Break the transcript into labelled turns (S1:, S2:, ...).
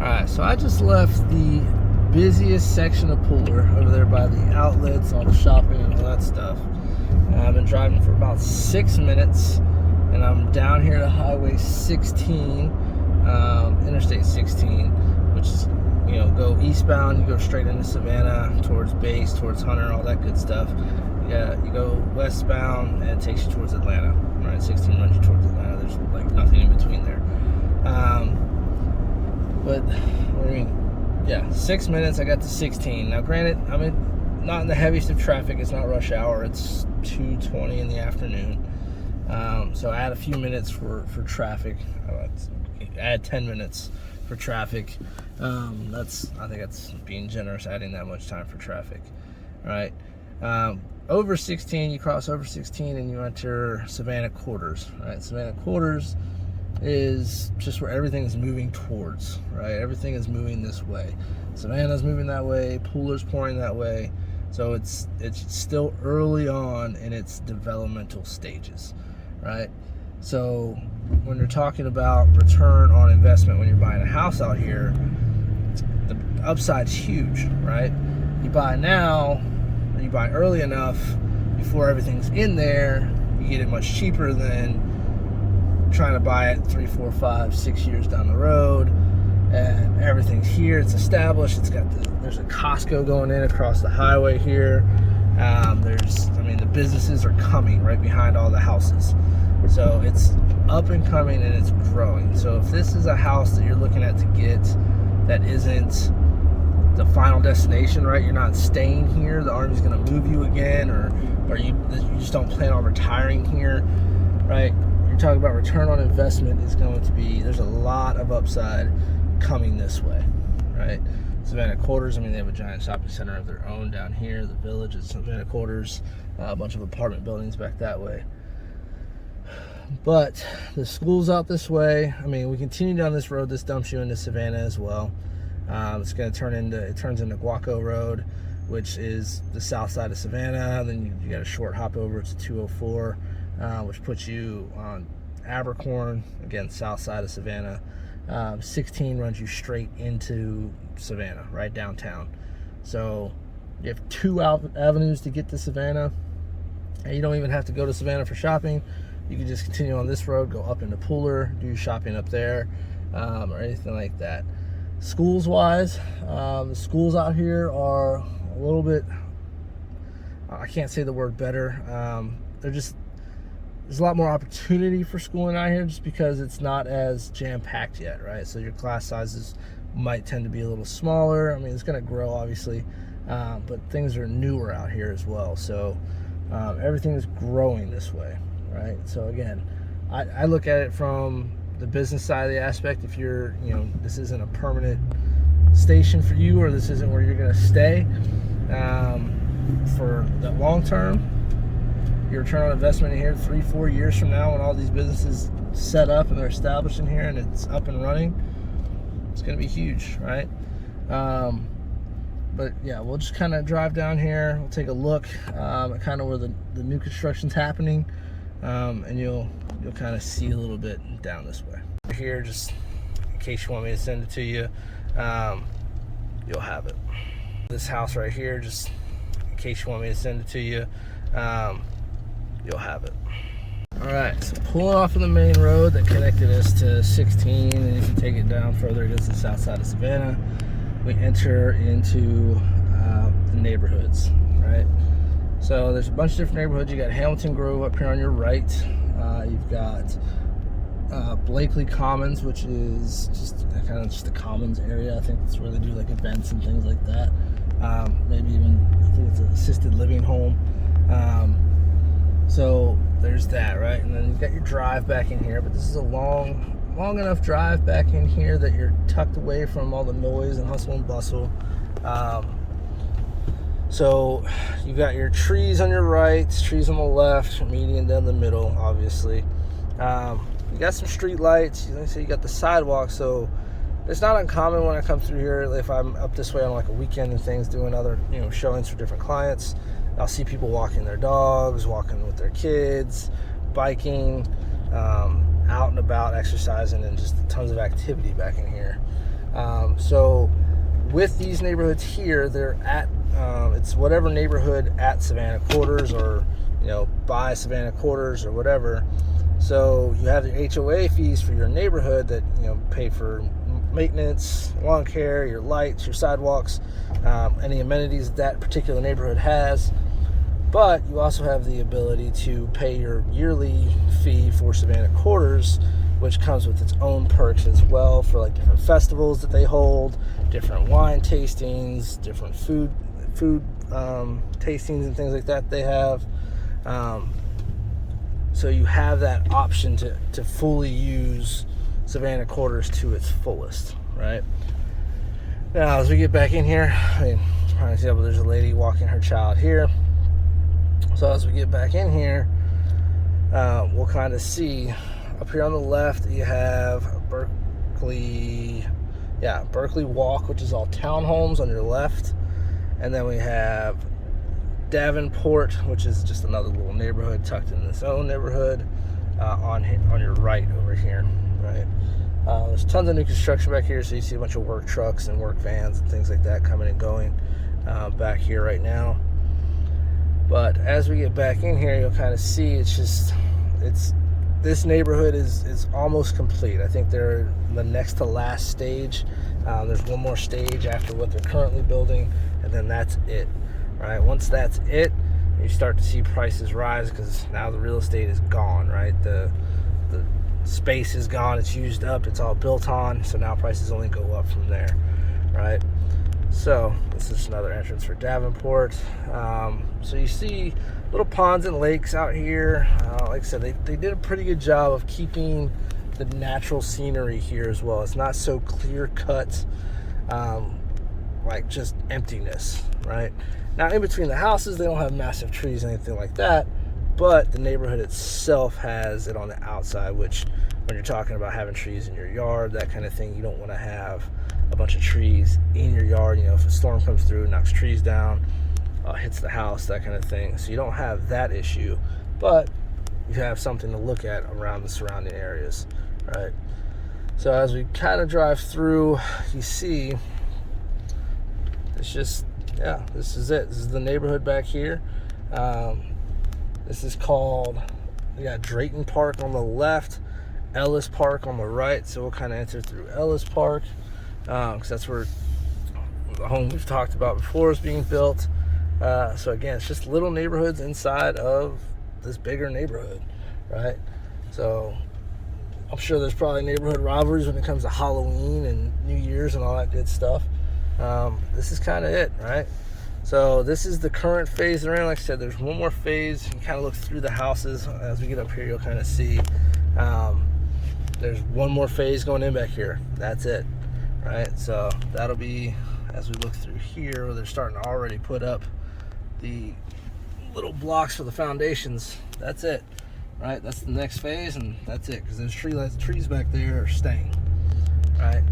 S1: Alright, so I just left the busiest section of Pooler over there by the outlets, all the shopping and all that stuff. I've been driving for about 6 minutes, and I'm down here to Highway 16, Interstate 16, which is, go eastbound, you go straight into Savannah, towards Base, towards Hunter, all that good stuff. Yeah, you go westbound, and it takes you towards Atlanta. Right, 16 runs you towards Atlanta. There's like nothing in between there. But, 6 minutes, I got to 16. Now, granted, I'm not in the heaviest of traffic. It's not rush hour. It's 2:20 in the afternoon. So I had a few minutes for traffic. I had 10 minutes for traffic. I think that's being generous, adding that much time for traffic. All right. Over 16, you cross over 16 and you enter Savannah Quarters. Right. Savannah Quarters is just where everything is moving towards, right? Everything is moving this way. Savannah's moving that way, Pooler's pouring that way. So it's still early on in its developmental stages, right? So when you're talking about return on investment when you're buying a house out here, the upside's huge, right? You buy now, or you buy early enough before everything's in there, you get it much cheaper than trying to buy it 3, 4, 5, 6 years down the road, and everything's here, it's established. There's a Costco going in across the highway here. The businesses are coming right behind all the houses, so it's up and coming and it's growing. So if this is a house that you're looking at to get that isn't the final destination, right? You're not staying here, the Army's going to move you again, or you just don't plan on retiring here, right? You're talking about return on investment is going to be, there's a lot of upside coming this way, right? Savannah Quarters, they have a giant shopping center of their own down here. The Village is Savannah Quarters, a bunch of apartment buildings back that way. But the school's out this way. We continue down this road. This dumps you into Savannah as well. It's going to turns into Guaco Road, which is the south side of Savannah. Then you got a short hop over to 204, which puts you on Abercorn, again, south side of Savannah. 16 runs you straight into Savannah, right downtown. So you have 2 avenues to get to Savannah, and you don't even have to go to Savannah for shopping. You can just continue on this road, go up into Pooler, do your shopping up there, or anything like that. Schools wise, the schools out here are a little bit, I can't say the word better, there's a lot more opportunity for schooling out here just because it's not as jam-packed yet, right? So your class sizes might tend to be a little smaller. It's going to grow, obviously, but things are newer out here as well. So everything is growing this way, right? So again, I look at it from the business side of the aspect. If you're, this isn't a permanent station for you, or this isn't where you're going to stay for the long term, your return on investment in here 3-4 years from now, when all these businesses set up and they're established in here and it's up and running, it's going to be huge, right? But yeah, we'll just kind of drive down here. We'll take a look at kind of where the new construction's happening, and you'll kind of see a little bit down this way. Here, just in case you want me to send it to you, you'll have it. This house right here, just in case you want me to send it to you, you'll have it. Alright, so pulling off of the main road that connected us to 16, and if you take it down further, it goes to the south side of Savannah. We enter into the neighborhoods, right? So there's a bunch of different neighborhoods. You got Hamilton Grove up here on your right. You've got Blakely Commons, which is just a commons area. I think that's where they do like events and things like that. Maybe even, I think it's an assisted living home. So there's that, right? And then you've got your drive back in here, but this is a long enough drive back in here that you're tucked away from all the noise and hustle and bustle. So you've got your trees on your right, trees on the left, median down the middle, obviously. You got some street lights, so you got the sidewalk, so it's not uncommon when I come through here, if I'm up this way on like a weekend and things, doing other showings for different clients, I'll see people walking their dogs, walking with their kids, biking, out and about, exercising, and just tons of activity back in here. with these neighborhoods here, they're at it's whatever neighborhood at Savannah Quarters, or by Savannah Quarters or whatever. So you have your HOA fees for your neighborhood that pay for maintenance, lawn care, your lights, your sidewalks, any amenities that particular neighborhood has. But you also have the ability to pay your yearly fee for Savannah Quarters, which comes with its own perks as well, for like different festivals that they hold, different wine tastings, different food tastings and things like that they have. So you have that option to fully use Savannah Quarters to its fullest, right? Now, as we get back in here, for example, there's a lady walking her child here. So as we get back in here, we'll kind of see up here on the left, you have Berkeley Walk, which is all townhomes on your left. And then we have Davenport, which is just another little neighborhood tucked in its own neighborhood on your right over here, right? There's tons of new construction back here, so you see a bunch of work trucks and work vans and things like that coming and going back here right now. But as we get back in here, you'll kind of see this neighborhood is almost complete. I think they're the next to last stage. There's one more stage after what they're currently building, and then that's it, right? Once that's it, you start to see prices rise, because now the real estate is gone, right? The space is gone, it's used up, it's all built on, so now prices only go up from there, right? So this is another entrance for Davenport. So you see little ponds and lakes out here. Like I said, they did a pretty good job of keeping the natural scenery here as well. It's not so clear cut, like just emptiness, right? Now, in between the houses, they don't have massive trees or anything like that, but the neighborhood itself has it on the outside, which when you're talking about having trees in your yard, that kind of thing, you don't want to have a bunch of trees in your yard. If a storm comes through, knocks trees down, hits the house, that kind of thing. So you don't have that issue, but you have something to look at around the surrounding areas, right? So as we kind of drive through, you see it's just, this is it. This is the neighborhood back here. This is called, we got Drayton Park on the left, Ellis Park on the right. So we'll kind of enter through Ellis Park, because that's where the home we've talked about before is being built. So again, it's just little neighborhoods inside of this bigger neighborhood, right? So I'm sure there's probably neighborhood rivalries when it comes to Halloween and New Year's and all that good stuff. This is kind of it, right? So this is the current phase they're in. Like I said, there's one more phase. You can kind of look through the houses. As we get up here, you'll kind of see there's one more phase going in back here. That's it, right? So that'll be, as we look through here, where they're starting to already put up the little blocks for the foundations. That's it, right? That's the next phase, and that's it, because those trees back there are staying, right?